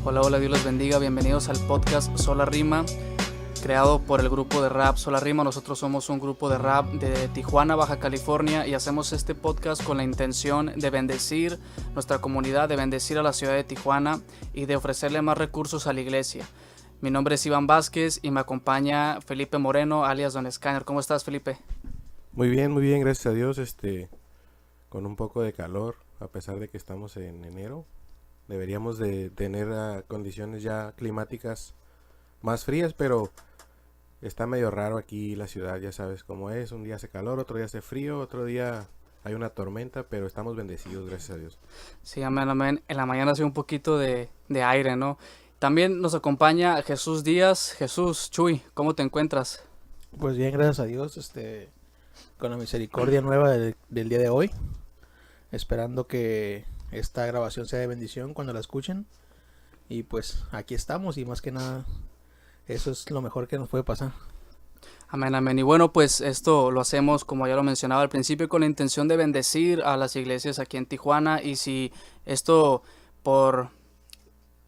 Hola, hola, Dios les bendiga. Bienvenidos al podcast Sola Rima, creado por el grupo de rap Sola Rima. Nosotros somos un grupo de rap de Tijuana, Baja California, y hacemos este podcast con la intención de bendecir nuestra comunidad, de bendecir a la ciudad de Tijuana y de ofrecerle más recursos a la iglesia. Mi nombre es Iván Vázquez y me acompaña Felipe Moreno, alias Don Scanner. ¿Cómo estás, Felipe? Muy bien, gracias a Dios, con un poco de calor, a pesar de que estamos en enero. Deberíamos de tener condiciones ya climáticas más frías, pero está medio raro aquí la ciudad, ya sabes cómo es. Un día hace calor, otro día hace frío, otro día hay una tormenta, pero estamos bendecidos, gracias a Dios. Sí, amén, amén. En la mañana hace un poquito de aire, ¿no? También nos acompaña Jesús Díaz. Jesús, Chuy, ¿cómo te encuentras? Pues bien, gracias a Dios, con la misericordia nueva del día de hoy, esperando que esta grabación sea de bendición cuando la escuchen. Y pues aquí estamos, y más que nada, eso es lo mejor que nos puede pasar. Amén, amén. Y bueno, pues esto lo hacemos, como ya lo mencionaba al principio, con la intención de bendecir a las iglesias aquí en Tijuana. Y si esto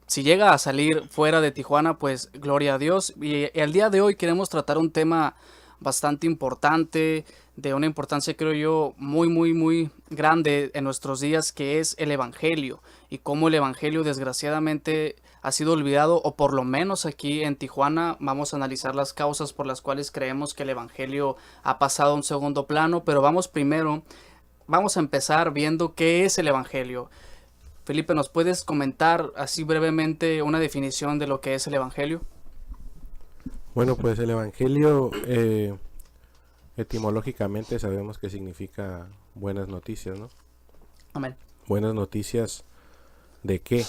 si llega a salir fuera de Tijuana, pues gloria a Dios. Y el día de hoy queremos tratar un tema bastante importante, de una importancia, creo yo, muy, muy, muy grande en nuestros días, que es el Evangelio, y cómo el Evangelio desgraciadamente ha sido olvidado, o por lo menos aquí en Tijuana. Vamos a analizar las causas por las cuales creemos que el Evangelio ha pasado a un segundo plano, pero vamos a empezar viendo qué es el Evangelio. Felipe, ¿nos puedes comentar así brevemente una definición de lo que es el Evangelio? Bueno, pues el Evangelio, etimológicamente sabemos que significa buenas noticias, ¿no? Amén. Buenas noticias ¿de qué?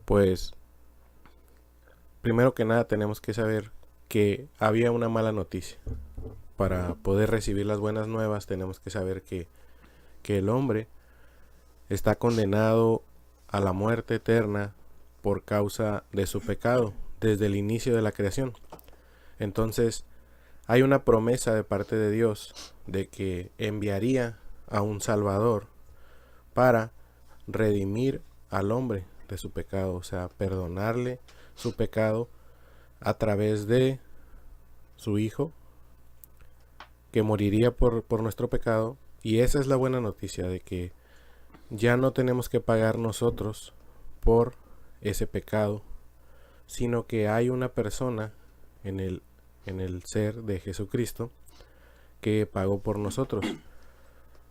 Pues, primero que nada tenemos que saber que había una mala noticia. Para poder recibir las buenas nuevas tenemos que saber que el hombre está condenado a la muerte eterna por causa de su pecado desde el inicio de la creación. Entonces hay una promesa de parte de Dios de que enviaría a un Salvador para redimir al hombre de su pecado, o sea, perdonarle su pecado a través de su Hijo, que moriría por nuestro pecado. Y esa es la buena noticia, de que ya no tenemos que pagar nosotros por ese pecado, sino que hay una persona en el ser de Jesucristo que pagó por nosotros,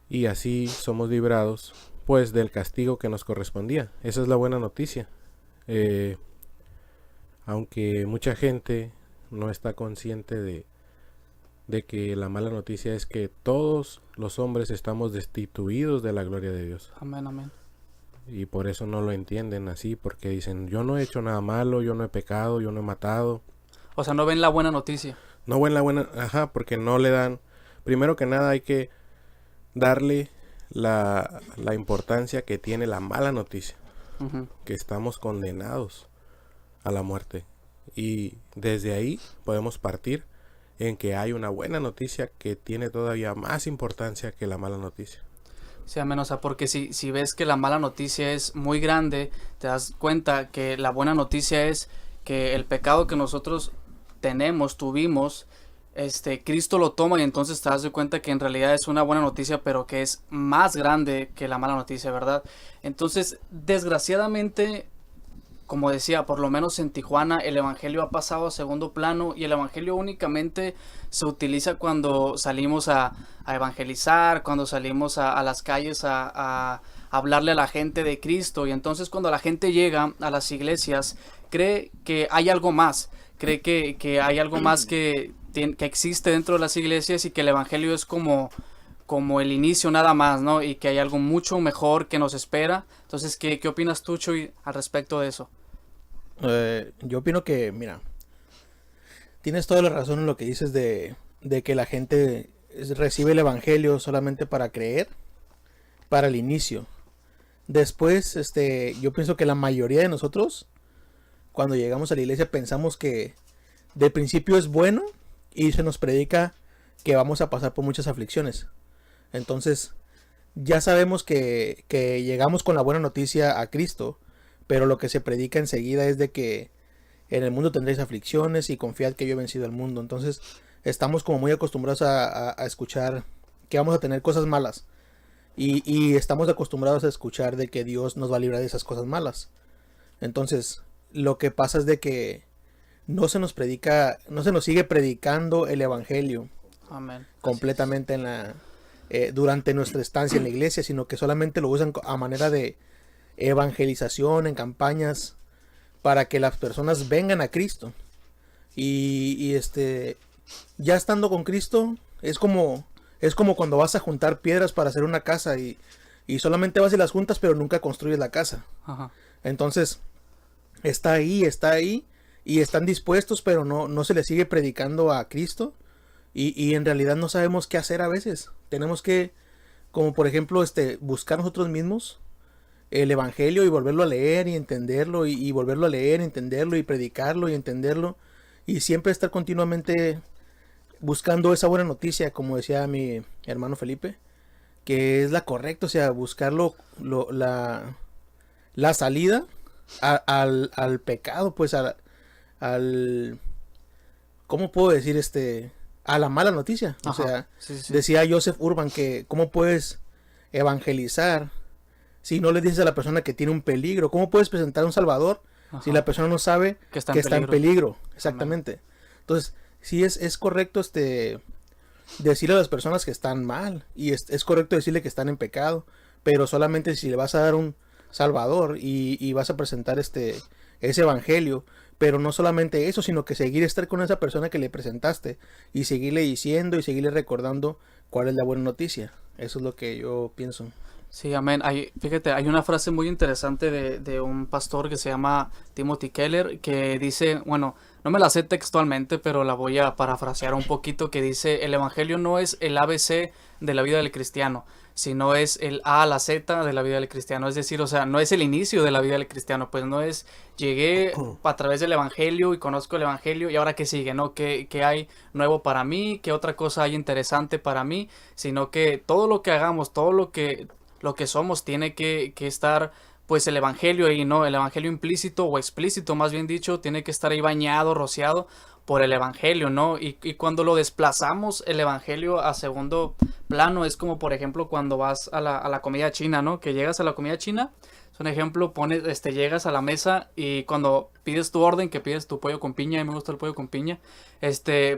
y así somos librados pues del castigo que nos correspondía. Esa es la buena noticia. Aunque mucha gente no está consciente de que la mala noticia es que todos los hombres estamos destituidos de la gloria de Dios. Amén, amén. Y por eso no lo entienden así, porque dicen, yo no he hecho nada malo, yo no he pecado, yo no he matado. O sea, no ven la buena noticia. No ven la buena, porque no le dan. Primero que nada hay que darle la importancia que tiene la mala noticia. Uh-huh. Que estamos condenados a la muerte. Y desde ahí podemos partir en que hay una buena noticia que tiene todavía más importancia que la mala noticia. Sí, amén. O sea, porque si ves que la mala noticia es muy grande, te das cuenta que la buena noticia es que el pecado que nosotros tuvimos, Cristo lo toma, y entonces te das de cuenta que en realidad es una buena noticia, pero que es más grande que la mala noticia, ¿verdad? Entonces, desgraciadamente, como decía, por lo menos en Tijuana, el Evangelio ha pasado a segundo plano, y el Evangelio únicamente se utiliza cuando salimos a evangelizar, cuando salimos a las calles a hablarle a la gente de Cristo. Y entonces cuando la gente llega a las iglesias, cree que hay algo más, cree que hay algo más que existe dentro de las iglesias, y que el Evangelio es como el inicio nada más, ¿no? Y que hay algo mucho mejor que nos espera. Entonces, ¿qué opinas tú, Chuy, al respecto de eso? Yo opino que, mira, tienes toda la razón en lo que dices de que la gente recibe el Evangelio solamente para creer, para el inicio. Después, yo pienso que la mayoría de nosotros, cuando llegamos a la iglesia, pensamos que de principio es bueno, y se nos predica que vamos a pasar por muchas aflicciones. Entonces, ya sabemos que llegamos con la buena noticia a Cristo, pero lo que se predica enseguida es de que en el mundo tendréis aflicciones y confiad que yo he vencido al mundo. Entonces estamos como muy acostumbrados a escuchar que vamos a tener cosas malas y estamos acostumbrados a escuchar de que Dios nos va a librar de esas cosas malas. Entonces lo que pasa es de que no se nos predica, no se nos sigue predicando el evangelio Amén. completamente en la durante nuestra estancia en la iglesia, sino que solamente lo usan a manera de evangelización en campañas para que las personas vengan a Cristo. Y ya estando con Cristo es como cuando vas a juntar piedras para hacer una casa y solamente vas y las juntas pero nunca construyes la casa. Ajá. Entonces está ahí y están dispuestos, pero no se les sigue predicando a Cristo y en realidad no sabemos qué hacer a veces. Tenemos que, como por ejemplo, buscar nosotros mismos el evangelio y volverlo a leer y entenderlo y volverlo a leer, entenderlo y predicarlo y entenderlo y siempre estar continuamente buscando esa buena noticia, como decía mi hermano Felipe, que es la correcta, o sea, buscar la salida al pecado, pues al ¿cómo puedo decir a la mala noticia? O Ajá. sea, Sí, sí. decía Joseph Urban que cómo puedes evangelizar si no le dices a la persona que tiene un peligro. ¿Cómo puedes presentar a un salvador si Ajá. la persona no sabe Que está que en está en peligro. peligro? Exactamente. Entonces, sí es correcto decirle a las personas que están mal y es correcto decirle que están en pecado, pero solamente si le vas a dar un salvador y vas a presentar ese evangelio, pero no solamente eso, sino que seguir estar con esa persona que le presentaste y seguirle diciendo y seguirle recordando cuál es la buena noticia. Eso es lo que yo pienso. Sí, amén. Fíjate, hay una frase muy interesante de un pastor que se llama Timothy Keller que dice, bueno, no me la sé textualmente, pero la voy a parafrasear un poquito, que dice, el evangelio no es el ABC de la vida del cristiano, sino es el A a la Z de la vida del cristiano. Es decir, o sea, no es el inicio de la vida del cristiano, pues no es, llegué a través del evangelio y conozco el evangelio y ahora qué sigue, ¿no? ¿Qué hay nuevo para mí? ¿Qué otra cosa hay interesante para mí? Sino que todo lo que hagamos, todo lo que somos tiene que estar pues el evangelio ahí, ¿no? El evangelio implícito o explícito, más bien dicho, tiene que estar ahí bañado, rociado por el evangelio, ¿no? Y cuando lo desplazamos el evangelio a segundo plano, es como por ejemplo cuando vas a la comida china, ¿no? Que llegas a la comida china, es un ejemplo, llegas a la mesa y cuando pides tu orden, que pides tu pollo con piña, a mí me gusta el pollo con piña,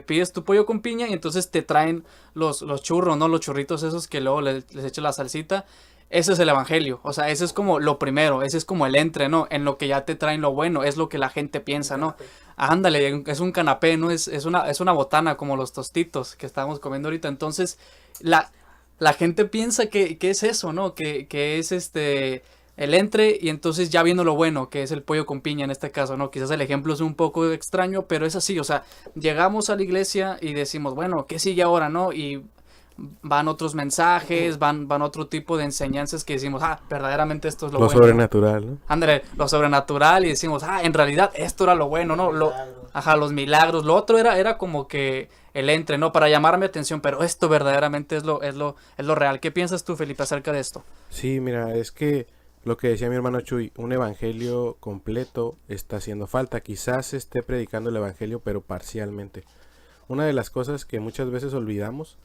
pides tu pollo con piña y entonces te traen los churros, ¿no? Los churritos esos que luego les echas la salsita. Ese es el evangelio, o sea, ese es como lo primero, ese es como el entre, ¿no? En lo que ya te traen lo bueno, es lo que la gente piensa, ¿no? Ándale, es un canapé, ¿no? Es una botana como los tostitos que estábamos comiendo ahorita. Entonces, la gente piensa que es eso, ¿no? Que es el entre y entonces ya viendo lo bueno, que es el pollo con piña en este caso, ¿no? Quizás el ejemplo es un poco extraño, pero es así, o sea, llegamos a la iglesia y decimos, bueno, ¿qué sigue ahora, no? Y van otros mensajes, van otro tipo de enseñanzas que decimos, verdaderamente esto es lo Lo bueno. sobrenatural, ¿no? Ándale, lo sobrenatural y decimos, en realidad esto era lo bueno, ¿no? Los milagros. Lo otro era como que el entre, ¿no? Para llamar mi atención, pero esto verdaderamente es lo real. ¿Qué piensas tú, Felipe, acerca de esto? Sí, mira, es que lo que decía mi hermano Chuy, un evangelio completo está haciendo falta. Quizás esté predicando el evangelio, pero parcialmente. Una de las cosas que muchas veces olvidamos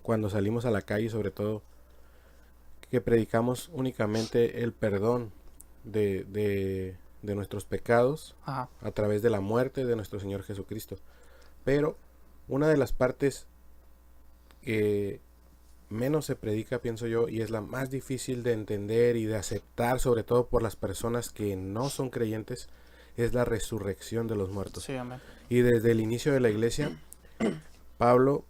cuando salimos a la calle, sobre todo, que predicamos únicamente el perdón de nuestros pecados Ajá. a través de la muerte de nuestro Señor Jesucristo. Pero una de las partes que menos se predica, pienso yo, y es la más difícil de entender y de aceptar, sobre todo por las personas que no son creyentes, es la resurrección de los muertos. Sí, amén. Y desde el inicio de la iglesia, Pablo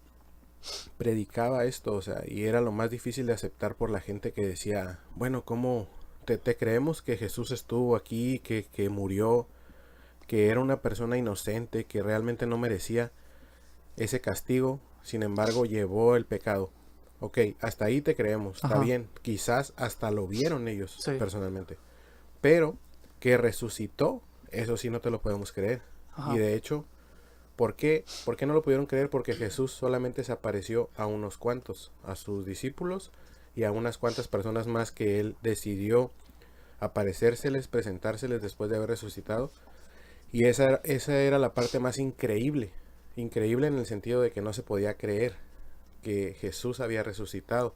predicaba esto, o sea, y era lo más difícil de aceptar por la gente que decía, bueno, ¿cómo te creemos que Jesús estuvo aquí, que murió, que era una persona inocente, que realmente no merecía ese castigo, sin embargo llevó el pecado? Ok, hasta ahí te creemos, está Ajá. bien, quizás hasta lo vieron ellos Sí. personalmente, pero que resucitó, eso sí no te lo podemos creer. Ajá. Y de hecho, ¿por qué no lo pudieron creer? Porque Jesús solamente se apareció a unos cuantos, a sus discípulos y a unas cuantas personas más que él decidió aparecérseles, presentárseles después de haber resucitado. Y esa era la parte más increíble en el sentido de que no se podía creer que Jesús había resucitado.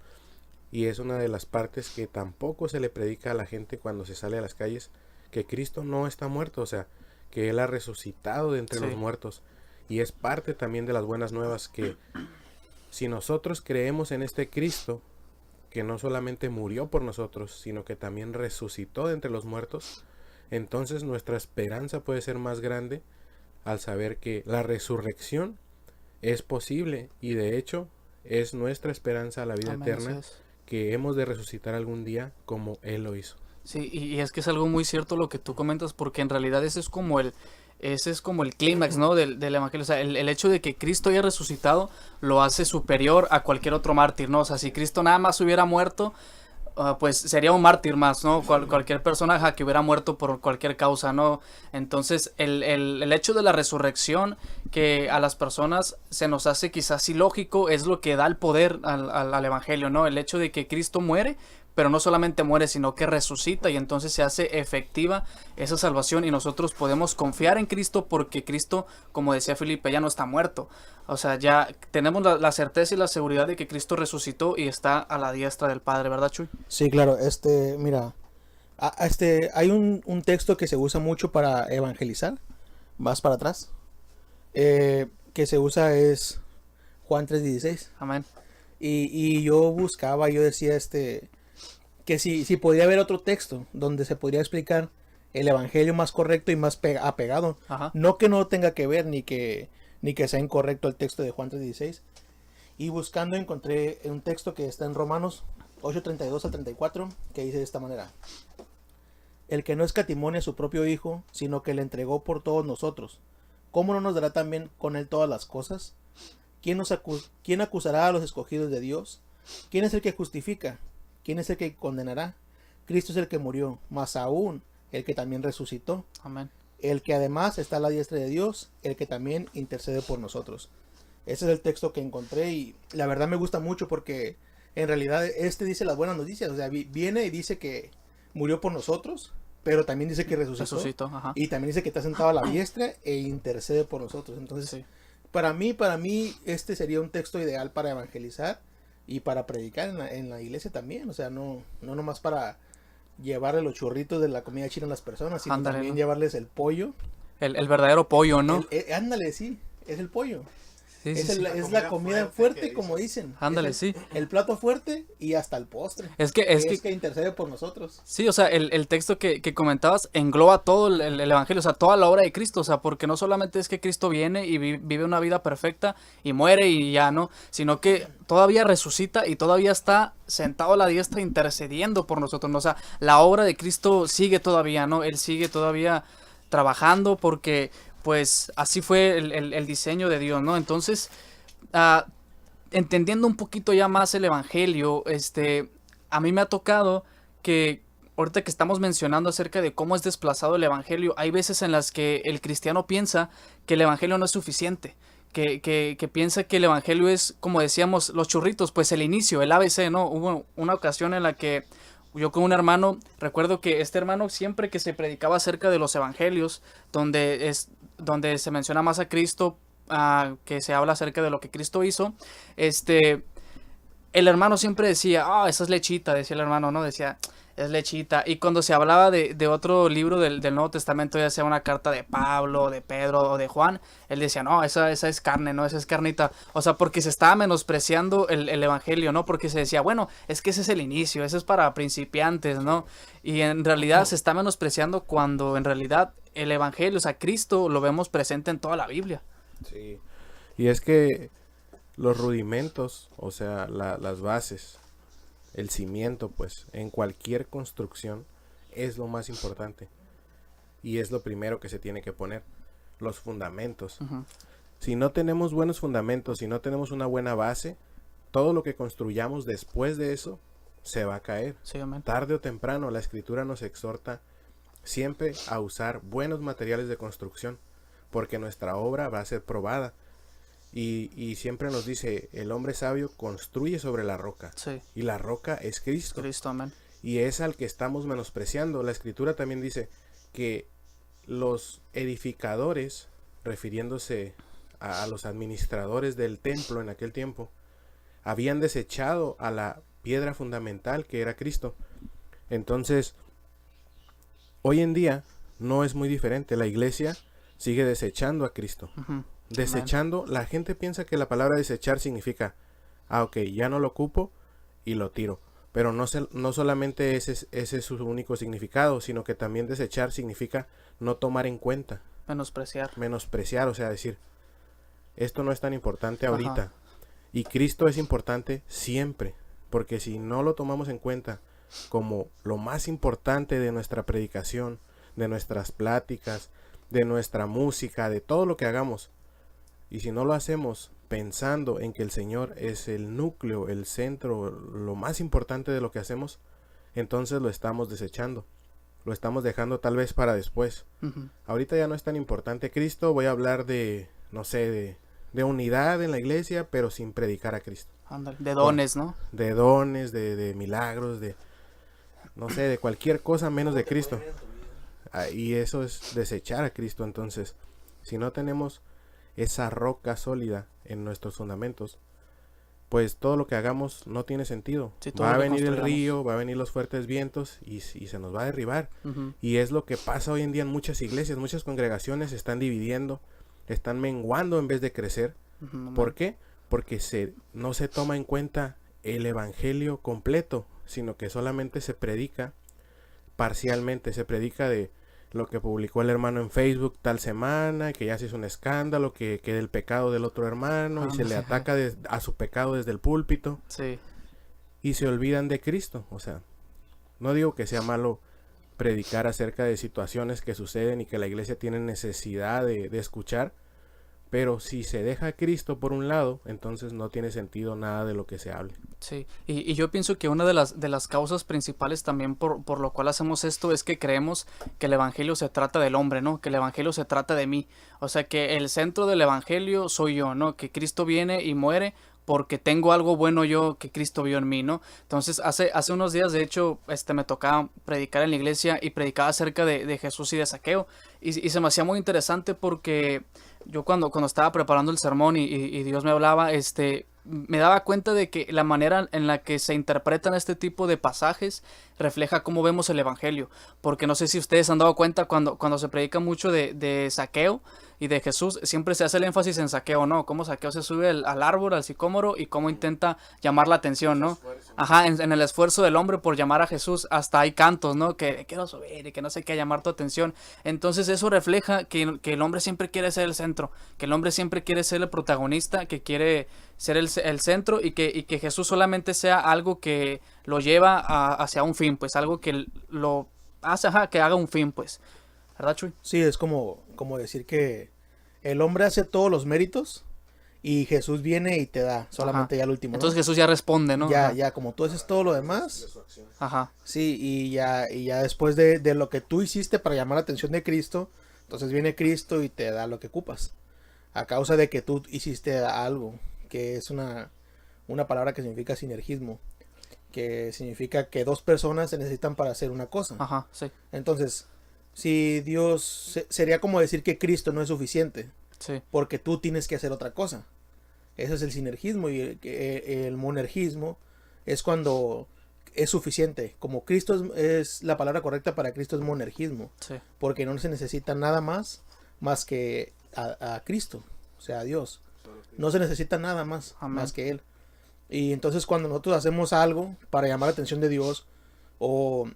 Y es una de las partes que tampoco se le predica a la gente cuando se sale a las calles, que Cristo no está muerto, o sea, que Él ha resucitado de entre los muertos. Y es parte también de las buenas nuevas, que si nosotros creemos en este Cristo, que no solamente murió por nosotros, sino que también resucitó de entre los muertos, entonces nuestra esperanza puede ser más grande al saber que la resurrección es posible, y de hecho es nuestra esperanza a la vida eterna, que hemos de resucitar algún día como Él lo hizo. Sí, y es que es algo muy cierto lo que tú comentas, porque en realidad ese es como el clímax, ¿no? del evangelio. O sea, el hecho de que Cristo haya resucitado lo hace superior a cualquier otro mártir, ¿no? O sea, si Cristo nada más hubiera muerto, pues sería un mártir más, ¿no? Cualquier persona que hubiera muerto por cualquier causa, ¿no? Entonces, el hecho de la resurrección, que a las personas se nos hace quizás ilógico, es lo que da el poder al evangelio, ¿no? El hecho de que Cristo muere, pero no solamente muere, sino que resucita, y entonces se hace efectiva esa salvación, y nosotros podemos confiar en Cristo porque Cristo, como decía Felipe, ya no está muerto. O sea, ya tenemos la certeza y la seguridad de que Cristo resucitó y está a la diestra del Padre, ¿verdad, Chuy? Sí, claro. Mira, hay un texto que se usa mucho para evangelizar, más para atrás, que se usa es Juan 3:16. Amén. Y yo decía que si podría haber otro texto donde se podría explicar el evangelio más correcto y más apegado. Ajá. No que no tenga que ver ni que sea incorrecto el texto de Juan 3:16. Y buscando encontré un texto que está en Romanos 8:32 al 34, que dice de esta manera: el que no escatimó a su propio hijo, sino que le entregó por todos nosotros, ¿cómo no nos dará también con él todas las cosas? ¿Quién acusará a los escogidos de Dios? ¿Quién es el que justifica? ¿Quién es el que condenará? Cristo es el que murió, más aún el que también resucitó. Amén. El que además está a la diestra de Dios, el que también intercede por nosotros. Ese es el texto que encontré, y la verdad me gusta mucho porque en realidad dice las buenas noticias. O sea, viene y dice que murió por nosotros, pero también dice que resucitó. Ajá. Y también dice que está sentado a la diestra e intercede por nosotros. Entonces, sí. para mí este sería un texto ideal para evangelizar y para predicar en la iglesia también. O sea, no nomás para llevarle los churritos de la comida china a las personas, sino también llevarles el pollo. El verdadero pollo, ¿no? Ándale, sí, es el pollo. Sí, es la comida fuerte, como dicen. Ándale, sí. El plato fuerte y hasta el postre. Es que intercede por nosotros. Sí, o sea, el texto que comentabas engloba todo el evangelio, o sea, toda la obra de Cristo. O sea, porque no solamente es que Cristo viene y vive una vida perfecta y muere y ya, ¿no? Sino que todavía resucita y todavía está sentado a la diestra intercediendo por nosotros, ¿no? O sea, la obra de Cristo sigue todavía, ¿no? Él sigue todavía trabajando porque pues así fue el diseño de Dios, ¿no? Entonces, entendiendo un poquito ya más el evangelio, a mí me ha tocado que ahorita que estamos mencionando acerca de cómo es desplazado el evangelio, hay veces en las que el cristiano piensa que el evangelio no es suficiente, que piensa que el evangelio es, como decíamos, los churritos, pues el inicio, el ABC, ¿no? Hubo una ocasión en la que yo con un hermano, recuerdo que este hermano siempre que se predicaba acerca de los evangelios, donde se menciona más a Cristo, que se habla acerca de lo que Cristo hizo, el hermano siempre decía, esa es lechita, decía el hermano, ¿no? Decía, es lechita. Y cuando se hablaba de otro libro del Nuevo Testamento, ya sea una carta de Pablo, de Pedro o de Juan, él decía, no, esa es carne, no, esa es carnita. O sea, porque se estaba menospreciando el evangelio, ¿no? Porque se decía, bueno, es que ese es el inicio, ese es para principiantes, ¿no? Y en realidad se está menospreciando cuando en realidad el evangelio, o sea, Cristo lo vemos presente en toda la Biblia. Sí. Y es que los rudimentos, o sea, las bases, el cimiento, pues, en cualquier construcción es lo más importante. Y es lo primero que se tiene que poner, los fundamentos. Uh-huh. Si no tenemos buenos fundamentos, si no tenemos una buena base, todo lo que construyamos después de eso se va a caer. Sí, amén. Tarde o temprano, la Escritura nos exhorta siempre a usar buenos materiales de construcción, porque nuestra obra va a ser probada. Y siempre nos dice, el hombre sabio construye sobre la roca. Sí. Y la roca es Cristo. Cristo, amén. y es al que estamos menospreciando. La Escritura también dice que los edificadores, refiriéndose a los administradores del templo en aquel tiempo, habían desechado a la piedra fundamental que era Cristo. Entonces, hoy en día no es muy diferente. La iglesia sigue desechando a Cristo. Desechando, la gente piensa que la palabra desechar significa, ok, ya no lo ocupo y lo tiro. Pero no solamente ese es su único significado, sino que también desechar significa no tomar en cuenta. Menospreciar, o sea, decir, esto no es tan importante ahorita. Ajá. Y Cristo es importante siempre, porque si no lo tomamos en cuenta como lo más importante de nuestra predicación, de nuestras pláticas, de nuestra música, de todo lo que hagamos, y si no lo hacemos pensando en que el Señor es el núcleo, el centro, lo más importante de lo que hacemos, entonces lo estamos desechando. Lo estamos dejando tal vez para después. Ahorita ya no es tan importante Cristo. Voy a hablar de, no sé, de unidad en la iglesia, pero sin predicar a Cristo. Ándale, de dones, ¿no? De dones, de milagros, de, no sé, de cualquier cosa menos de Cristo. Y eso es desechar a Cristo. Entonces, si no tenemos esa roca sólida en nuestros fundamentos, pues todo lo que hagamos no tiene sentido. Sí, va a venir el río, va a venir los fuertes vientos y se nos va a derribar. Y es lo que pasa hoy en día en muchas iglesias. Muchas congregaciones se están dividiendo, están menguando en vez de crecer. ¿Por qué? Porque no se toma en cuenta el evangelio completo, sino que solamente se predica parcialmente. Se predica de lo que publicó el hermano en Facebook tal semana, que ya se hizo un escándalo, que del pecado del otro hermano, y se le ataca a su pecado desde el púlpito. Sí. Y se olvidan de Cristo. O sea, no digo que sea malo predicar acerca de situaciones que suceden y que la iglesia tiene necesidad de escuchar, pero si se deja a Cristo por un lado, entonces no tiene sentido nada de lo que se hable. Sí, y yo pienso que una de las causas principales también por lo cual hacemos esto es que creemos que el evangelio se trata del hombre, ¿no? Que el evangelio se trata de mí. O sea, que el centro del evangelio soy yo, ¿no? Que Cristo viene y muere porque tengo algo bueno yo que Cristo vio en mí, ¿no? Entonces, hace unos días, de hecho, me tocaba predicar en la iglesia y predicaba acerca de Jesús y de Zaqueo. Y se me hacía muy interesante porque yo cuando estaba preparando el sermón y Dios me hablaba, me daba cuenta de que la manera en la que se interpretan este tipo de pasajes refleja cómo vemos el evangelio. Porque no sé si ustedes han dado cuenta cuando se predica mucho de Zaqueo y de Jesús, siempre se hace el énfasis en Zaqueo, ¿no? Cómo Zaqueo se sube al árbol, al sicómoro, y cómo intenta llamar la atención, ¿no? Ajá, en el esfuerzo del hombre por llamar a Jesús, hasta hay cantos, ¿no? Que quiero subir y que no sé qué, llamar tu atención. Entonces eso refleja que el hombre siempre quiere ser el centro, que el hombre siempre quiere ser el protagonista, que quiere ser el centro, y que Jesús solamente sea algo que lo lleva hacia un fin, pues algo que lo hace, que haga un fin, pues. ¿Verdad, Chuy? Sí, es como decir que el hombre hace todos los méritos y Jesús viene y te da solamente ya el último, ¿no? Entonces Jesús ya responde, ¿no? Ya, como tú haces todo lo demás. Ajá. Sí, y ya después de lo que tú hiciste para llamar la atención de Cristo, entonces viene Cristo y te da lo que ocupas. A causa de que tú hiciste algo, que es una palabra que significa sinergismo, que significa que dos personas se necesitan para hacer una cosa. Ajá, sí. Entonces, si Dios, sería como decir que Cristo no es suficiente, sí, porque tú tienes que hacer otra cosa. Ese es el sinergismo, y el monergismo es cuando es suficiente. Como Cristo es la palabra correcta para Cristo, es monergismo, sí, porque no se necesita nada más que a Cristo, o sea, a Dios. No se necesita nada más, más que Él. Y entonces cuando nosotros hacemos algo para llamar la atención de Dios, o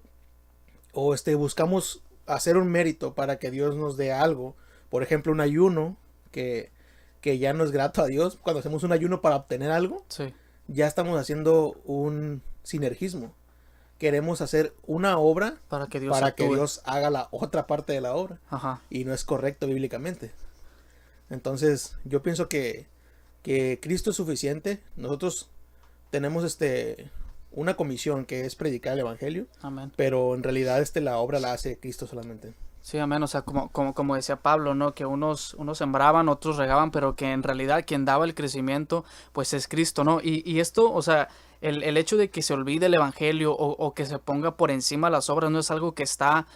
buscamos hacer un mérito para que Dios nos dé algo, por ejemplo un ayuno que ya no es grato a Dios, cuando hacemos un ayuno para obtener algo, sí, ya estamos haciendo un sinergismo. Queremos hacer una obra para que Dios haga la otra parte de la obra. Ajá. Y no es correcto bíblicamente. Entonces yo pienso que Cristo es suficiente. Nosotros tenemos una comisión que es predicar el evangelio. Amén. Pero en realidad la obra la hace Cristo solamente. Sí, amén. O sea, como decía Pablo, ¿no? Que unos sembraban, otros regaban, pero que en realidad quien daba el crecimiento, pues es Cristo, ¿no? Y esto, o sea, el hecho de que se olvide el evangelio o que se ponga por encima las obras no es algo que está,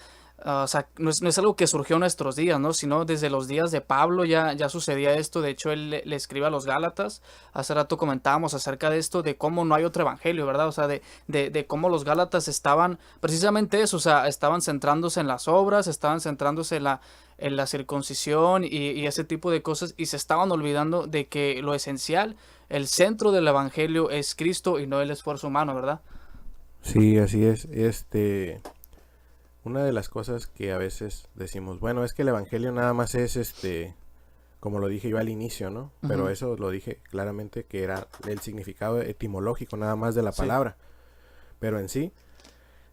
o sea, no es algo que surgió en nuestros días, ¿no? Sino desde los días de Pablo ya sucedía esto. De hecho, él le escribe a los Gálatas. Hace rato comentábamos acerca de esto, de cómo no hay otro evangelio, ¿verdad? O sea, de cómo los Gálatas estaban precisamente eso, o sea, estaban centrándose en las obras, estaban centrándose en la circuncisión y ese tipo de cosas, y se estaban olvidando de que lo esencial, el centro del evangelio es Cristo y no el esfuerzo humano, ¿verdad? Sí, así es. Una de las cosas que a veces decimos, bueno, es que el evangelio nada más es como lo dije yo al inicio, ¿no? Pero Ujú. eso lo dije claramente que era el significado etimológico nada más de la Sí. palabra. Pero en sí,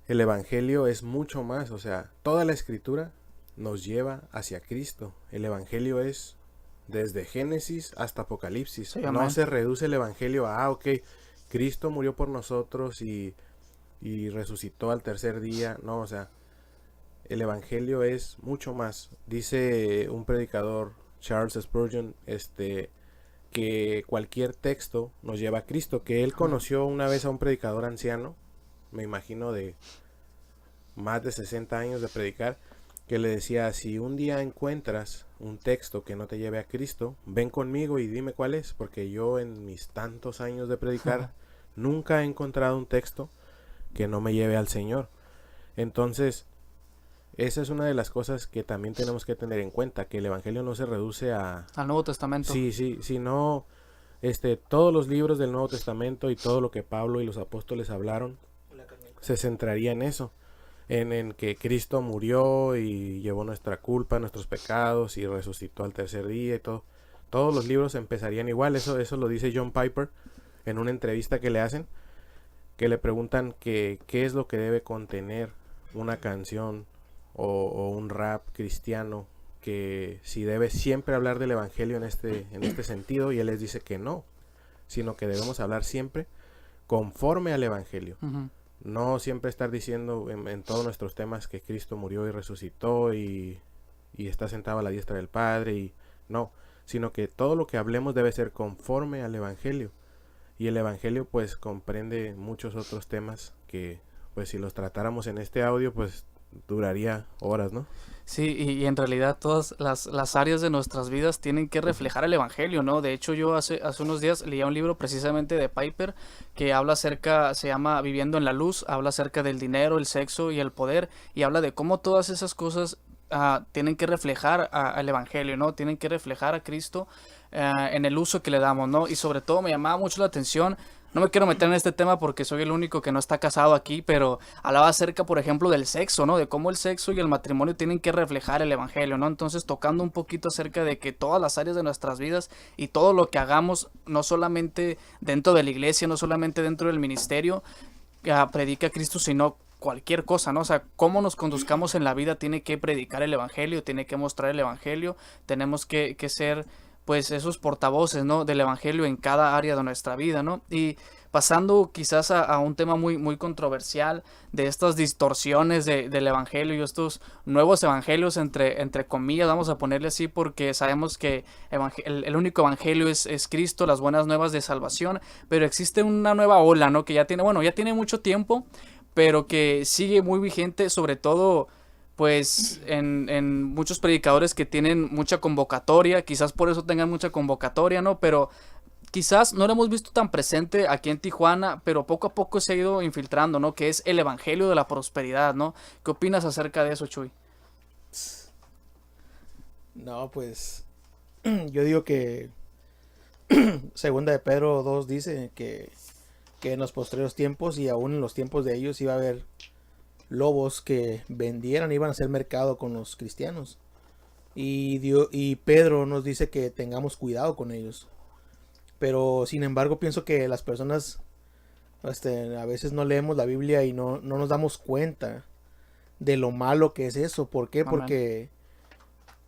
el evangelio es mucho más, o sea, toda la escritura nos lleva hacia Cristo. El evangelio es desde Génesis hasta Apocalipsis. Sí, No amén. se reduce el evangelio a, ok, Cristo murió por nosotros y resucitó al tercer día. No, o sea, el evangelio es mucho más. Dice un predicador, Charles Spurgeon, que cualquier texto nos lleva a Cristo, que él Amén. conoció una vez a un predicador anciano, me imagino de más de 60 años de predicar, que le decía, si un día encuentras un texto que no te lleve a Cristo, ven conmigo y dime cuál es, porque yo en mis tantos años de predicar nunca he encontrado un texto que no me lleve al Señor. Entonces, esa es una de las cosas que también tenemos que tener en cuenta, que el evangelio no se reduce a Al Nuevo Testamento. sí, sino todos los libros del Nuevo Testamento y todo lo que Pablo y los apóstoles hablaron se centraría en eso, en que Cristo murió y llevó nuestra culpa, nuestros pecados y resucitó al tercer día y todo. Todos los libros empezarían igual, eso lo dice John Piper en una entrevista que le hacen, que le preguntan qué es lo que debe contener una canción o un rap cristiano, que si debe siempre hablar del evangelio en este sentido, y él les dice que no, sino que debemos hablar siempre conforme al evangelio. Ujú. No siempre estar diciendo en todos nuestros temas que Cristo murió y resucitó y está sentado a la diestra del Padre, y no, sino que todo lo que hablemos debe ser conforme al evangelio. Y el evangelio pues comprende muchos otros temas que pues si los tratáramos en este audio pues duraría horas, ¿no? Sí, y en realidad todas las áreas de nuestras vidas tienen que reflejar el Evangelio, ¿no? De hecho, yo hace unos días leía un libro precisamente de Piper que habla acerca, se llama Viviendo en la Luz, habla acerca del dinero, el sexo y el poder, y habla de cómo todas esas cosas tienen que reflejar al Evangelio, ¿no? Tienen que reflejar a Cristo en el uso que le damos, ¿no? Y sobre todo me llamaba mucho la atención. No me quiero meter en este tema porque soy el único que no está casado aquí, pero hablaba acerca, por ejemplo, del sexo, ¿no? De cómo el sexo y el matrimonio tienen que reflejar el evangelio, ¿no? Entonces, tocando un poquito acerca de que todas las áreas de nuestras vidas y todo lo que hagamos, no solamente dentro de la iglesia, no solamente dentro del ministerio, predica a Cristo, sino cualquier cosa, ¿no? O sea, cómo nos conduzcamos en la vida tiene que predicar el evangelio, tiene que mostrar el evangelio, tenemos que ser pues esos portavoces, ¿no? Del evangelio en cada área de nuestra vida, ¿no? Y pasando quizás a un tema muy controversial de estas distorsiones del evangelio y estos nuevos evangelios entre comillas, vamos a ponerle así porque sabemos que el único evangelio es Cristo, las buenas nuevas de salvación, pero existe una nueva ola, ¿no? Que ya tiene mucho tiempo, pero que sigue muy vigente, sobre todo pues en muchos predicadores que tienen mucha convocatoria, quizás por eso tengan mucha convocatoria, ¿no? Pero quizás no lo hemos visto tan presente aquí en Tijuana, pero poco a poco se ha ido infiltrando, ¿no? Que es el evangelio de la prosperidad, ¿no? ¿Qué opinas acerca de eso, Chuy? No, pues yo digo que segunda de Pedro 2 dice que en los postreros tiempos y aún en los tiempos de ellos iba a haber lobos que vendieran, iban a hacer mercado con los cristianos. Y Pedro nos dice que tengamos cuidado con ellos. Pero sin embargo pienso que las personas a veces no leemos la Biblia y no nos damos cuenta de lo malo que es eso. ¿Por qué? Amén.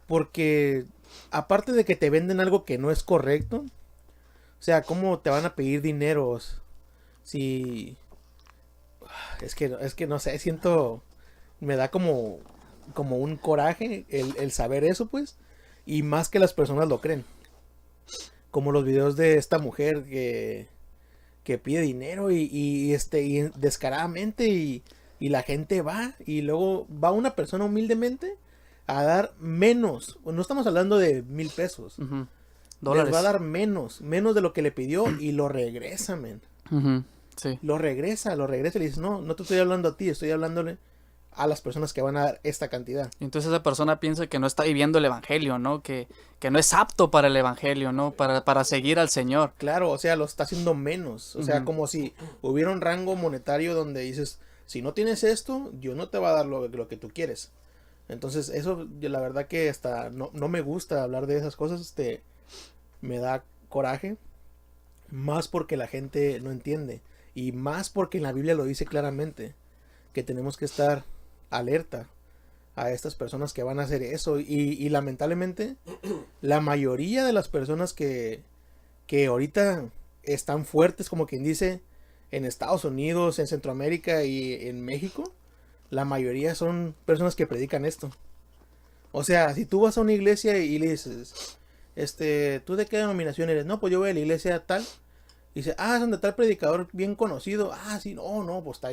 Porque aparte de que te venden algo que no es correcto, o sea, ¿cómo te van a pedir dinero? Si es que no sé, me da como un coraje el saber eso, pues, y más que las personas lo creen. Como los videos de esta mujer que pide dinero y descaradamente y la gente va y luego va una persona humildemente a dar menos. No estamos hablando de 1,000 pesos. Ujú. Les va a Dólares. dar menos de lo que le pidió y lo regresa, men. Ujú. Sí. Lo regresa y le dices, no, no te estoy hablando a ti, estoy hablándole a las personas que van a dar esta cantidad. Y entonces esa persona piensa que no está viviendo el evangelio, ¿no? Que no es apto para el evangelio, ¿no? Para seguir al Señor. Claro, o sea, lo está haciendo menos. O sea, Ujú. como si hubiera un rango monetario donde dices, si no tienes esto, yo no te va a dar lo que tú quieres. Entonces, eso, la verdad que hasta no me gusta hablar de esas cosas, me da coraje, más porque la gente no entiende, y más porque en la Biblia lo dice claramente, que tenemos que estar alerta a estas personas que van a hacer eso, y lamentablemente, la mayoría de las personas que ahorita están fuertes, como quien dice, en Estados Unidos, en Centroamérica y en México, la mayoría son personas que predican esto. O sea, si tú vas a una iglesia y le dices, ¿tú de qué denominación eres? No, pues yo voy a la iglesia tal. Y dice, es donde está el predicador bien conocido. Sí, no, pues está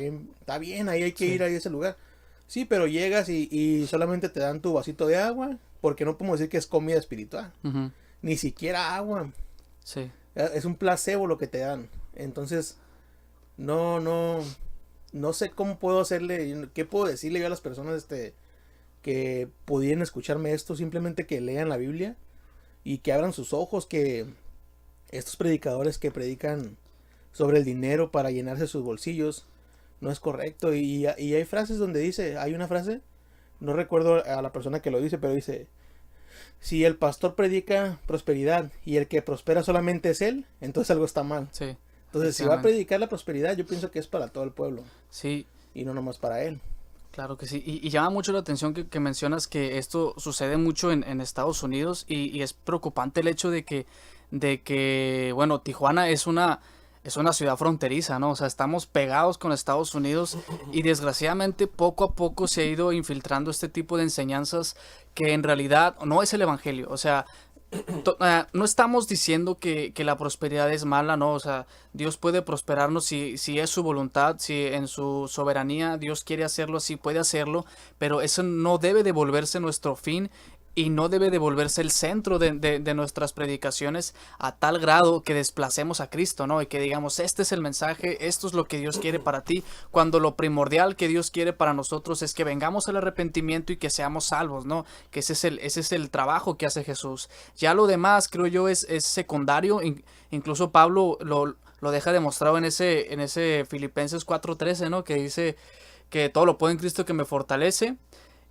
bien, ahí hay que Sí. ir a ese lugar. Sí, pero llegas y solamente te dan tu vasito de agua, porque no podemos decir que es comida espiritual. Ujú. Ni siquiera agua. Sí. Es un placebo lo que te dan. Entonces, no sé cómo puedo hacerle, qué puedo decirle yo a las personas que pudieran escucharme esto, simplemente que lean la Biblia y que abran sus ojos, que estos predicadores que predican sobre el dinero para llenarse sus bolsillos no es correcto. Y hay frases donde dice, hay una frase, no recuerdo a la persona que lo dice, pero dice, si el pastor predica prosperidad y el que prospera solamente es él, entonces algo está mal. Sí. Entonces, si va a Efectivamente. predicar la prosperidad, yo pienso que es para todo el pueblo Sí. y no nomás para él. Claro que sí, y llama mucho la atención que mencionas que esto sucede mucho en Estados Unidos y es preocupante el hecho de que, bueno, Tijuana es una ciudad fronteriza, ¿no? O sea, estamos pegados con Estados Unidos y desgraciadamente poco a poco se ha ido infiltrando este tipo de enseñanzas que en realidad no es el evangelio, o sea, no estamos diciendo que la prosperidad es mala, no, o sea, Dios puede prosperarnos si es su voluntad, si en su soberanía Dios quiere hacerlo así, puede hacerlo, pero eso no debe de volverse nuestro fin y no debe de volverse el centro de nuestras predicaciones a tal grado que desplacemos a Cristo, ¿no? Y que digamos, este es el mensaje, esto es lo que Dios quiere para ti, cuando lo primordial que Dios quiere para nosotros es que vengamos al arrepentimiento y que seamos salvos, ¿no? Que ese es el trabajo que hace Jesús. Ya lo demás, creo yo, es secundario. Incluso Pablo lo deja demostrado en ese Filipenses 4:13, ¿no? Que dice que todo lo puedo en Cristo que me fortalece.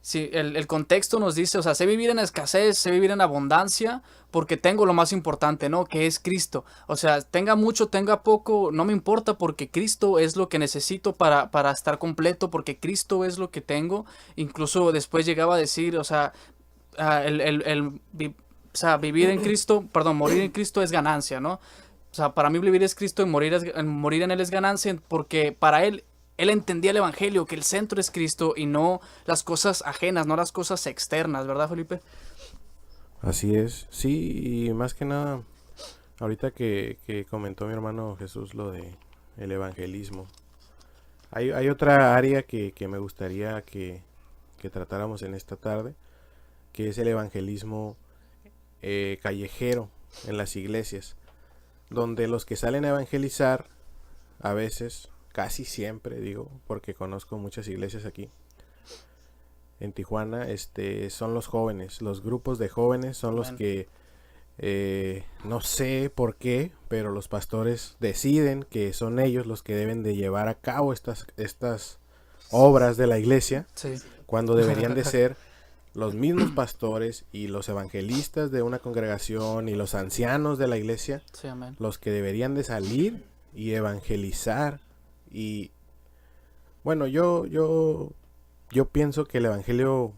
Sí, el contexto nos dice, o sea, sé vivir en escasez, sé vivir en abundancia, porque tengo lo más importante, ¿no? Que es Cristo. O sea, tenga mucho, tenga poco, no me importa, porque Cristo es lo que necesito para estar completo, porque Cristo es lo que tengo. Incluso después llegaba a decir, o sea, o sea, vivir en Cristo, perdón, morir en Cristo es ganancia, ¿no? O sea, para mí vivir es Cristo y morir en Él es ganancia, porque para Él entendía el Evangelio, que el centro es Cristo y no las cosas ajenas, no las cosas externas, ¿verdad, Felipe? Así es, sí, y más que nada, ahorita que comentó mi hermano Jesús lo de el evangelismo, hay otra área que me gustaría que tratáramos en esta tarde, que es el evangelismo callejero en las iglesias, donde los que salen a evangelizar, a veces, casi siempre digo, porque conozco muchas iglesias aquí en Tijuana, son los jóvenes, los grupos de jóvenes son los Amén. que no sé por qué, pero los pastores deciden que son ellos los que deben de llevar a cabo estas obras de la iglesia, Sí, cuando deberían de ser los mismos pastores y los evangelistas de una congregación y los ancianos de la iglesia sí, amén. los que deberían de salir y evangelizar. Y bueno, yo pienso que el evangelio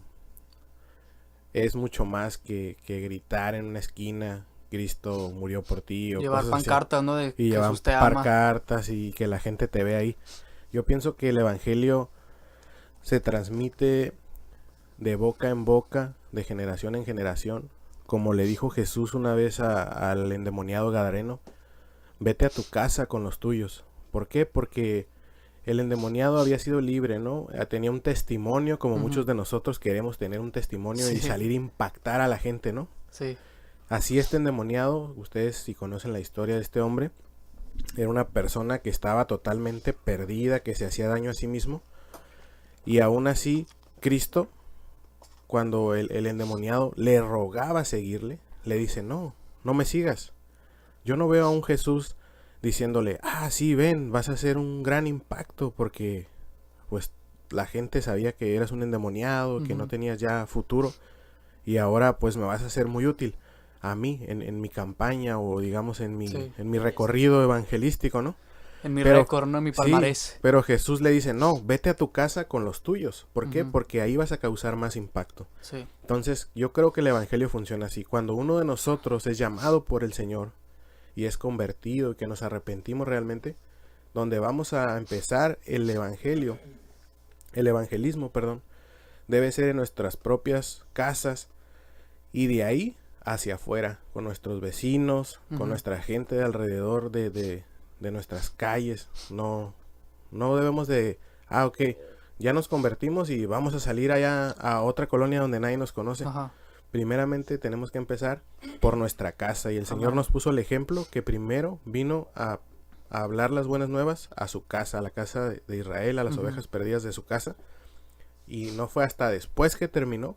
es mucho más que gritar en una esquina Cristo murió por ti o Llevar cosas así, pancartas, ¿no? De y llevar Jesús te ama. pancartas y que la gente te vea ahí. Yo pienso que el evangelio se transmite de boca en boca, de generación en generación, como le dijo Jesús una vez al endemoniado gadareno: vete a tu casa con los tuyos. ¿Por qué? Porque el endemoniado había sido libre, ¿no? Tenía un testimonio, como muchos de nosotros queremos tener un testimonio y salir a impactar a la gente, ¿no? Sí. Así este endemoniado, ustedes si conocen la historia de este hombre, era una persona que estaba totalmente perdida, que se hacía daño a sí mismo. Y aún así, Cristo, cuando el endemoniado le rogaba seguirle, le dice, no me sigas. Yo no veo a un Jesús diciéndole, sí, ven, vas a hacer un gran impacto, porque pues la gente sabía que eras un endemoniado, que no tenías ya futuro, y ahora pues me vas a ser muy útil a mí, en mi campaña, o digamos en mi recorrido evangelístico, ¿no? En mi récord, no en mi palmarés. Sí, pero Jesús le dice, no, vete a tu casa con los tuyos. ¿Por qué? Porque ahí vas a causar más impacto. Sí. Entonces, yo creo que el evangelio funciona así. Cuando uno de nosotros es llamado por el Señor y es convertido y que nos arrepentimos realmente, donde vamos a empezar el evangelismo, debe ser en nuestras propias casas y de ahí hacia afuera, con nuestros vecinos, con nuestra gente de alrededor de nuestras calles. No debemos de, ok, ya nos convertimos y vamos a salir allá a otra colonia donde nadie nos conoce. Primeramente tenemos que empezar por nuestra casa, y el Señor nos puso el ejemplo que primero vino a hablar las buenas nuevas a su casa, a la casa de Israel, a las ovejas perdidas de su casa, y no fue hasta después que terminó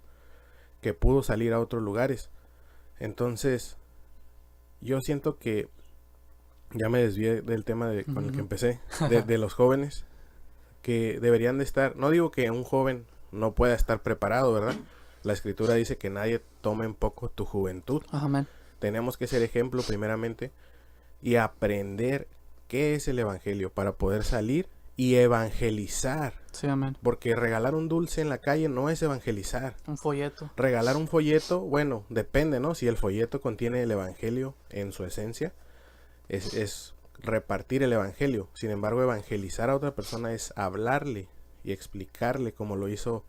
que pudo salir a otros lugares. Entonces yo siento que ya me desvié del tema con el que empecé, de los jóvenes, que deberían de estar, no digo que un joven no pueda estar preparado, ¿verdad? La Escritura dice que nadie tome en poco tu juventud. Amén. Tenemos que ser ejemplo primeramente y aprender qué es el evangelio para poder salir y evangelizar. Sí, amén. Porque regalar un dulce en la calle no es evangelizar. Un folleto. Regalar un folleto, bueno, depende, ¿no? Si el folleto contiene el evangelio en su esencia, es repartir el evangelio. Sin embargo, evangelizar a otra persona es hablarle y explicarle, como lo hizo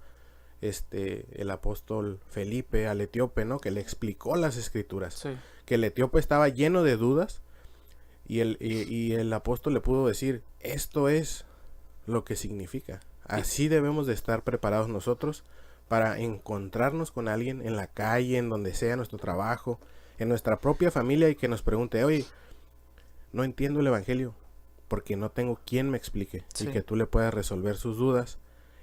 el apóstol Felipe al etíope, ¿no? Que le explicó las escrituras. Sí. Que el etíope estaba lleno de dudas y el apóstol le pudo decir, esto es lo que significa. Así debemos de estar preparados nosotros para encontrarnos con alguien en la calle, en donde sea nuestro trabajo, en nuestra propia familia, y que nos pregunte, oye, no entiendo el evangelio porque no tengo quien me explique. Y que tú le puedas resolver sus dudas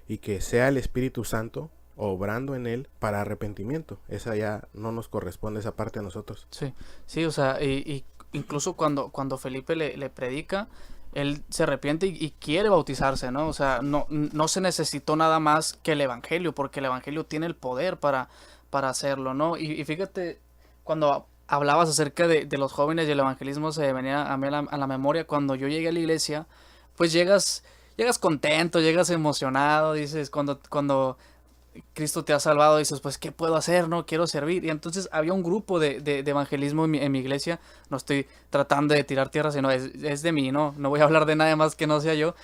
y que sea el Espíritu Santo obrando en él para arrepentimiento. Esa ya no nos corresponde, esa parte a nosotros. Sí, o sea, y incluso cuando Felipe le predica, él se arrepiente y quiere bautizarse, ¿no? O sea, no se necesitó nada más que el evangelio, porque el evangelio tiene el poder para hacerlo, ¿no? Y fíjate, cuando hablabas acerca de los jóvenes y el evangelismo, se venía a mí a la memoria cuando yo llegué a la iglesia. Pues llegas contento, llegas emocionado, dices, cuando Cristo te ha salvado, dices, pues, ¿qué puedo hacer? No, quiero servir. Y entonces había un grupo de evangelismo en mi iglesia. No estoy tratando de tirar tierra, sino es de mí, no voy a hablar de nadie más que no sea yo.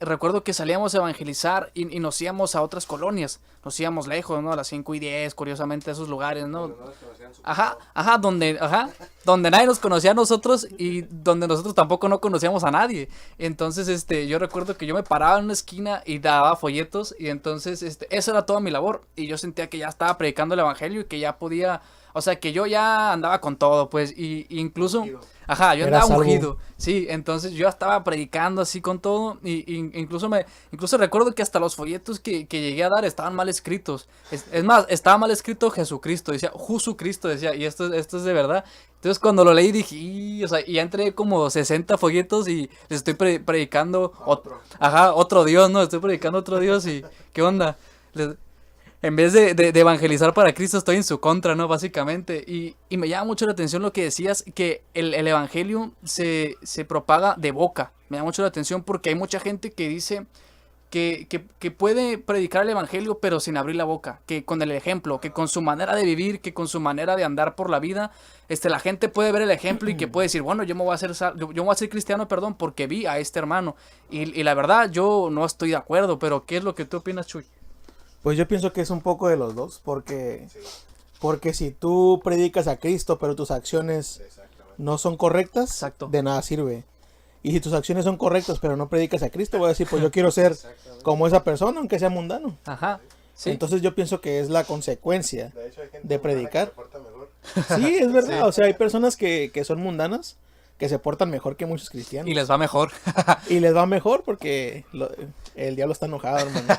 Recuerdo que salíamos a evangelizar y nos íbamos a otras colonias. Nos íbamos lejos, ¿no? A las 5 y 10, curiosamente, a esos lugares, ¿no? Donde nadie nos conocía a nosotros y donde nosotros tampoco no conocíamos a nadie. Entonces, yo recuerdo que yo me paraba en una esquina y daba folletos, y entonces, esa era toda mi labor, y yo sentía que ya estaba predicando el evangelio y que ya podía, o sea, que yo ya andaba con todo, pues, y incluso, yo andaba ungido, sí, entonces yo estaba predicando así con todo, y incluso recuerdo que hasta los folletos que llegué a dar estaban mal escritos. Es más, estaba mal escrito Jesucristo, decía Jesucristo, decía, y esto es de verdad. Entonces cuando lo leí dije, y ya entré como 60 folletos y les estoy predicando otro Dios, ¿no? Estoy predicando otro Dios, y ¿qué onda? En vez de evangelizar para Cristo, estoy en su contra, ¿no? Básicamente. Y me llama mucho la atención lo que decías, que el evangelio se propaga de boca. Me llama mucho la atención porque hay mucha gente que dice que puede predicar el evangelio, pero sin abrir la boca, que con el ejemplo, que con su manera de vivir, que con su manera de andar por la vida, la gente puede ver el ejemplo y que puede decir, bueno, yo me voy a hacer cristiano, porque vi a este hermano. Y la verdad, yo no estoy de acuerdo, pero ¿qué es lo que tú opinas, Chuy? Pues yo pienso que es un poco de los dos, porque si tú predicas a Cristo, pero tus acciones no son correctas, Exacto. de nada sirve. Y si tus acciones son correctas, pero no predicas a Cristo, voy a decir, pues yo quiero ser como esa persona, aunque sea mundano. Ajá. Sí. Entonces yo pienso que es la consecuencia De hecho, hay gente de mundana predicar. que se porta mejor. Sí, es verdad. Sí. O sea, hay personas que son mundanas, que se portan mejor que muchos cristianos. Y les va mejor. Y les va mejor porque el diablo está enojado, hermano.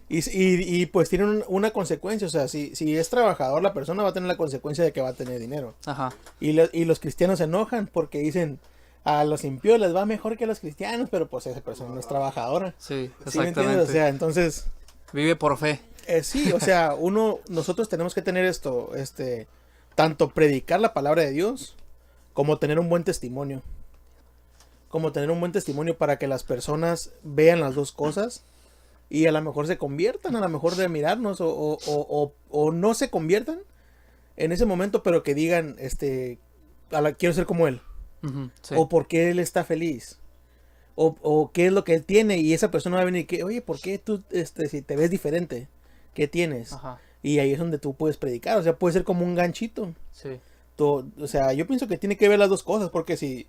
Y pues tienen una consecuencia. O sea, si es trabajador la persona, va a tener la consecuencia de que va a tener dinero. Ajá. Y los cristianos se enojan porque dicen, a los impíos les va mejor que a los cristianos, pero pues esa persona no es trabajadora. Sí, ¿Sí me entiendes? exactamente. O sea, entonces, Vive por fe. sí, o sea, nosotros tenemos que tener esto, tanto predicar la palabra de Dios, como tener un buen testimonio. Como tener un buen testimonio para que las personas vean las dos cosas y a lo mejor se conviertan, a lo mejor de mirarnos o no se conviertan en ese momento, pero que digan, quiero ser como él. Ujú, sí. O por qué él está feliz. O qué es lo que él tiene. Y esa persona va a venir y que, oye, ¿por qué tú, si te ves diferente? ¿Qué tienes? Ajá. Y ahí es donde tú puedes predicar. O sea, puede ser como un ganchito. Sí. O sea, yo pienso que tiene que ver las dos cosas. Porque si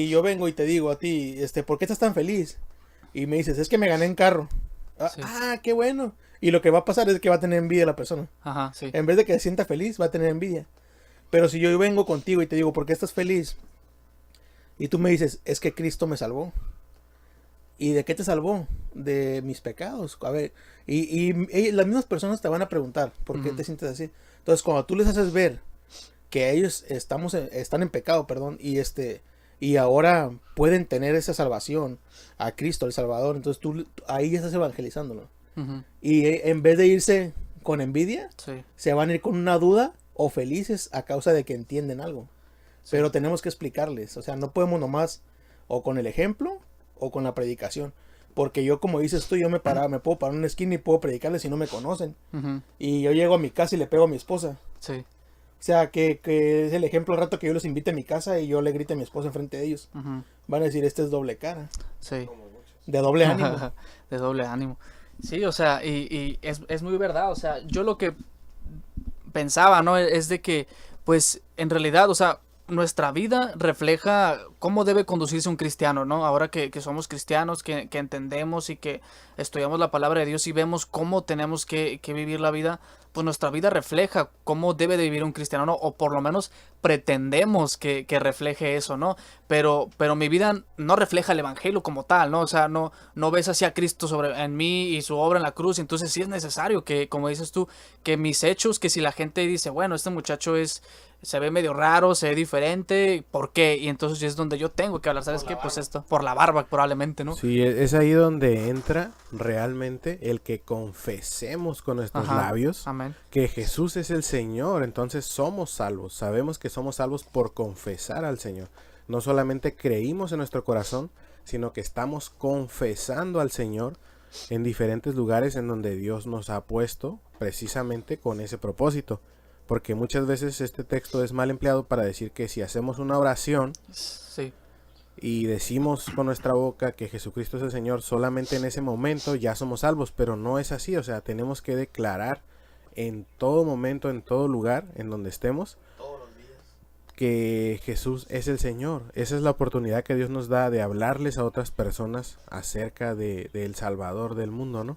yo vengo y te digo a ti, ¿por qué estás tan feliz? Y me dices, es que me gané en carro. Sí. Qué bueno. Y lo que va a pasar es que va a tener envidia la persona. Ajá, sí. En vez de que se sienta feliz, va a tener envidia. Pero si yo vengo contigo y te digo, ¿por qué estás feliz? Y tú me dices, es que Cristo me salvó. ¿Y de qué te salvó? De mis pecados. A ver, y las mismas personas te van a preguntar, ¿por qué Ujú. te sientes así? Entonces, cuando tú les haces ver que ellos están en pecado, perdón, y ahora pueden tener esa salvación a Cristo, el Salvador, entonces tú ahí ya estás evangelizándolo. Ujú, Y en vez de irse con envidia, sí. se van a ir con una duda o felices a causa de que entienden algo. Sí. Pero tenemos que explicarles, o sea, no podemos nomás o con el ejemplo o con la predicación. Porque yo, como dices tú, me puedo parar en una esquina y puedo predicarles si no me conocen. Ujú, Y yo llego a mi casa y le pego a mi esposa. sí. O sea, que es el ejemplo al rato que yo los invite a mi casa y yo le grite a mi esposa enfrente de ellos. Ujú, Van a decir, este es doble cara, sí. de doble ánimo. De doble ánimo. Sí, o sea, y es muy verdad. O sea, yo lo que pensaba, ¿no? Es de que, pues, en realidad, o sea, nuestra vida refleja cómo debe conducirse un cristiano, ¿no? Ahora que somos cristianos, que entendemos y que estudiamos la palabra de Dios y vemos cómo tenemos que vivir la vida, pues nuestra vida refleja cómo debe de vivir un cristiano, ¿no? O por lo menos pretendemos que refleje eso, ¿no? Pero mi vida no refleja el evangelio como tal, ¿no? O sea, no ves hacia Cristo en mí y su obra en la cruz. Entonces sí es necesario que, como dices tú, que mis hechos, que si la gente dice, bueno, este muchacho se ve medio raro, se ve diferente, ¿por qué? Y entonces es donde yo tengo que hablar, ¿sabes qué? Pues esto, por la barba probablemente, ¿no? Sí, es ahí donde entra realmente el que confesemos con nuestros Ajá, labios amén. que Jesús es el Señor. Entonces somos salvos. Sabemos que somos salvos por confesar al Señor. No solamente creímos en nuestro corazón, sino que estamos confesando al Señor en diferentes lugares en donde Dios nos ha puesto precisamente con ese propósito. Porque muchas veces este texto es mal empleado para decir que si hacemos una oración Sí, y decimos con nuestra boca que Jesucristo es el Señor, solamente en ese momento ya somos salvos, pero no es así. O sea, tenemos que declarar en todo momento, en todo lugar, en donde estemos, que Jesús es el Señor. Esa es la oportunidad que Dios nos da de hablarles a otras personas acerca del Salvador del mundo, ¿no?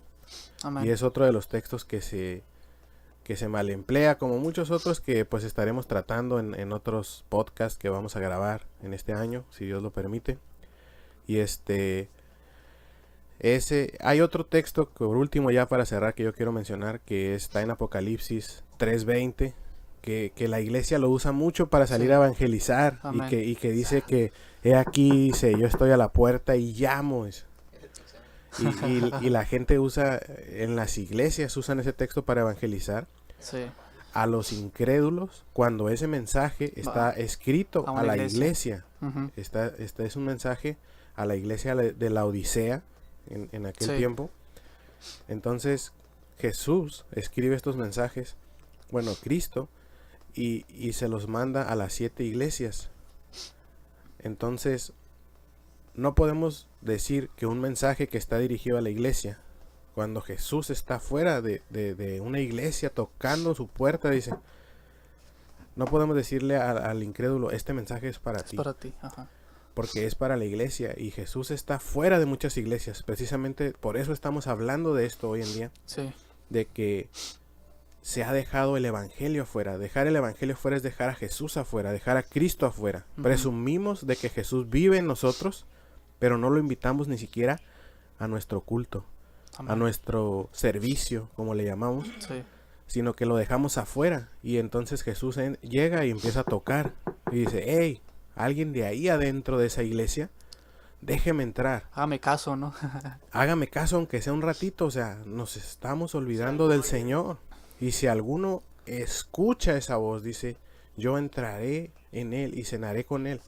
amén. Y es otro de los textos que se mal emplea, como muchos otros que pues estaremos tratando en otros podcasts que vamos a grabar en este año, si Dios lo permite. Y hay otro texto que por último ya para cerrar que yo quiero mencionar, que está en Apocalipsis 3:20, que la iglesia lo usa mucho para salir Sí. a evangelizar. Amén. y que dice que he aquí, dice, yo estoy a la puerta y llamo. Y la gente usa, en las iglesias usan ese texto para evangelizar Sí, a los incrédulos cuando ese mensaje está escrito a a una la iglesia. iglesia. ujú, Este es un mensaje a la iglesia de la Odisea en aquel Sí. tiempo. Entonces Jesús escribe estos mensajes, bueno, Cristo, y se los manda a las 7 iglesias. Entonces no podemos decir que un mensaje que está dirigido a la iglesia, cuando Jesús está fuera de una iglesia tocando su puerta, dice, no podemos decirle al incrédulo, este mensaje es para ti. Para ti, ajá. Porque es para la iglesia y Jesús está fuera de muchas iglesias. Precisamente por eso estamos hablando de esto hoy en día. Sí. De que se ha dejado el evangelio afuera. Dejar el evangelio afuera es dejar a Jesús afuera, dejar a Cristo afuera. Presumimos de que Jesús vive en nosotros, pero no lo invitamos ni siquiera a nuestro culto, a nuestro servicio, como le llamamos, sino que lo dejamos afuera. Y entonces Jesús llega y empieza a tocar y dice, hey, alguien de ahí adentro de esa iglesia, déjeme entrar. Hágame caso, ¿no? Hágame caso, aunque sea un ratito. O sea, nos estamos olvidando del Señor. Y si alguno escucha esa voz, dice, yo entraré en él y cenaré con él.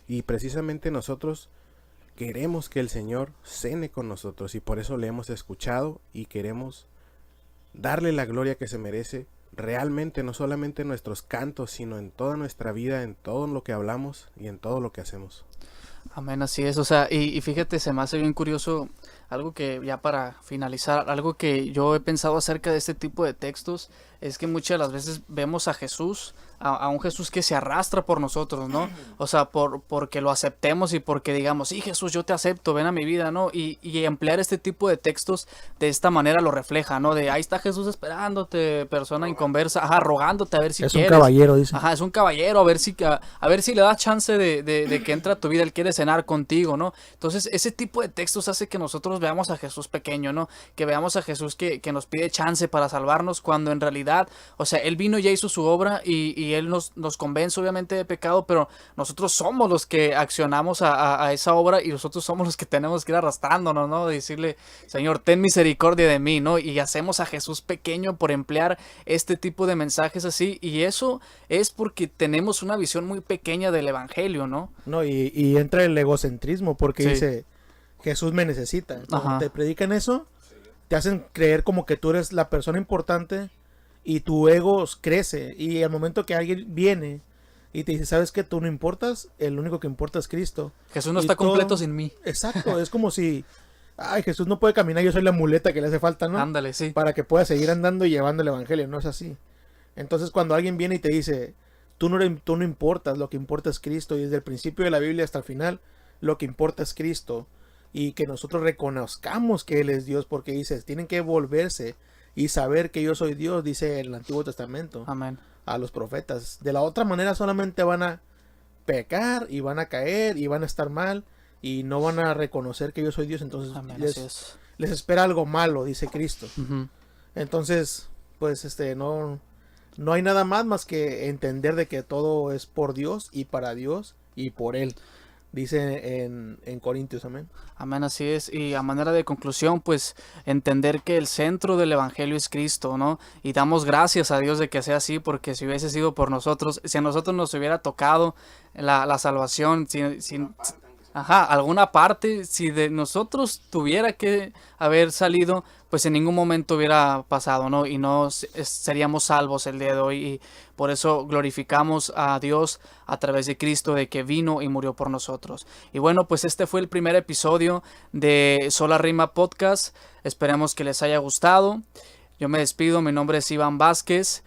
Y precisamente nosotros queremos que el Señor cene con nosotros. Y por eso le hemos escuchado y queremos darle la gloria que se merece. Realmente, no solamente en nuestros cantos, sino en toda nuestra vida, en todo lo que hablamos y en todo lo que hacemos. Amén, así es. O sea, y fíjate, se me hace bien curioso algo que, ya para finalizar, algo que yo he pensado acerca de este tipo de textos, es que muchas de las veces vemos a Jesús, a un Jesús que se arrastra por nosotros, ¿no? O sea, porque lo aceptemos y porque digamos, sí, Jesús, yo te acepto, ven a mi vida, ¿no? Y emplear este tipo de textos de esta manera lo refleja, ¿no? De ahí está Jesús esperándote, persona inconversa, ajá, rogándote a ver si es quieres. Es un caballero, dice. Ajá, es un caballero, a ver si le das chance de que entre a tu vida, él quiere cenar contigo, ¿no? Entonces, ese tipo de textos hace que nosotros veamos a Jesús pequeño, ¿no? Que veamos a Jesús que nos pide chance para salvarnos, cuando en realidad, o sea, él vino y ya hizo su obra y él nos convence obviamente de pecado, pero nosotros somos los que accionamos a esa obra y nosotros somos los que tenemos que ir arrastrándonos, ¿no? De decirle, Señor, ten misericordia de mí, ¿no? Y hacemos a Jesús pequeño por emplear este tipo de mensajes así, y eso es porque tenemos una visión muy pequeña del evangelio, ¿no? No, y entra el egocentrismo, porque dice, Jesús me necesita. Cuando te predican eso, te hacen creer como que tú eres la persona importante y tu ego crece. Y al momento que alguien viene y te dice, ¿sabes qué? Tú no importas, el único que importa es Cristo. Jesús no está completo sin mí. Exacto, es como si, ay, Jesús no puede caminar, yo soy la muleta que le hace falta, ¿no? Ándale, sí. Para que pueda seguir andando y llevando el evangelio, no es así. Entonces cuando alguien viene y te dice, tú no importas, lo que importa es Cristo, y desde el principio de la Biblia hasta el final, lo que importa es Cristo, y que nosotros reconozcamos que Él es Dios, porque dice, tienen que volverse y saber que yo soy Dios, dice el Antiguo Testamento. Amén. A los profetas. De la otra manera solamente van a pecar y van a caer y van a estar mal y no van a reconocer que yo soy Dios. Entonces les espera algo malo, dice Cristo. Entonces, pues no hay nada más que entender de que todo es por Dios y para Dios y por Él. Dice en Corintios, amén. Amén, así es. Y a manera de conclusión, pues entender que el centro del evangelio es Cristo, ¿no? Y damos gracias a Dios de que sea así, porque si hubiese sido por nosotros, si a nosotros nos hubiera tocado la salvación, alguna parte, si de nosotros tuviera que haber salido, pues en ningún momento hubiera pasado, ¿no? Y no seríamos salvos el día de hoy, y por eso glorificamos a Dios a través de Cristo, de que vino y murió por nosotros. Y bueno, pues este fue el primer episodio de Sola Rima Podcast. Esperemos que les haya gustado. Yo me despido, mi nombre es Iván Vázquez.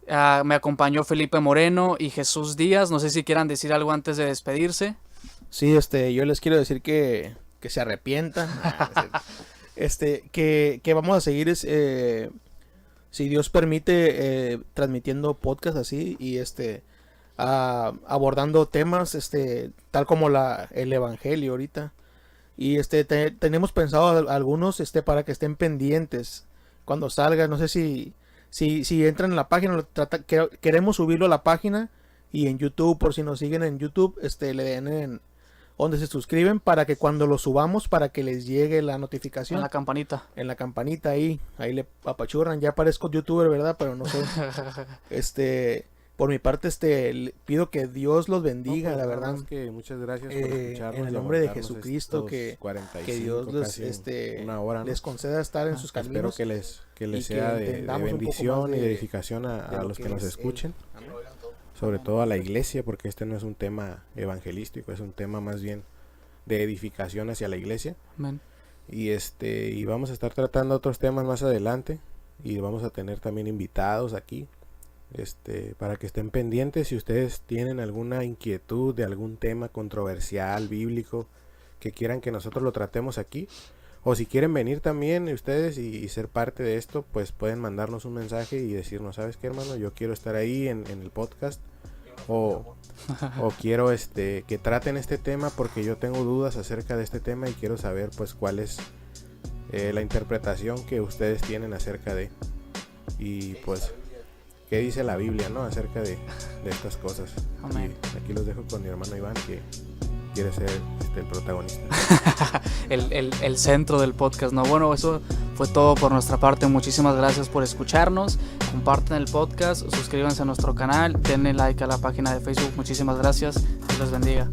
Me acompañó Felipe Moreno y Jesús Díaz. No sé si quieran decir algo antes de despedirse. Sí, yo les quiero decir que se arrepientan. Que vamos a seguir, si Dios permite, transmitiendo podcast así y abordando temas, tal como el evangelio ahorita. Y tenemos pensado algunos, para que estén pendientes cuando salga. No sé si entran en la página, queremos subirlo a la página y en YouTube, por si nos siguen en YouTube, le den donde se suscriben para que cuando lo subamos, para que les llegue la notificación. En la campanita. En la campanita ahí le apachurran. Ya parezco youtuber, ¿verdad? Pero no soy. Por mi parte, pido que Dios los bendiga, la verdad. Que muchas gracias por escucharnos. En el nombre de Jesucristo, que Dios les conceda estar en sus caminos. Espero que les sea de bendición y de edificación a los que nos escuchen. Sobre todo a la iglesia, porque no es un tema evangelístico, es un tema más bien de edificación hacia la iglesia. Amén. Y vamos a estar tratando otros temas más adelante, y vamos a tener también invitados aquí. para que estén pendientes. Si ustedes tienen alguna inquietud de algún tema controversial, bíblico, que quieran que nosotros lo tratemos aquí, o si quieren venir también ustedes y ser parte de esto, pues pueden mandarnos un mensaje y decirnos, ¿sabes qué, hermano? Yo quiero estar ahí en el podcast, o quiero que traten este tema porque yo tengo dudas acerca de este tema y quiero saber pues cuál es la interpretación que ustedes tienen acerca de, y pues qué dice la Biblia, ¿no? Acerca de estas cosas. Amén. Y aquí los dejo con mi hermano Iván, que quiere ser el protagonista. el centro del podcast, ¿no? Bueno, eso fue todo por nuestra parte. Muchísimas gracias por escucharnos. Compartan el podcast, suscríbanse a nuestro canal, denle like a la página de Facebook. Muchísimas gracias. Dios les bendiga.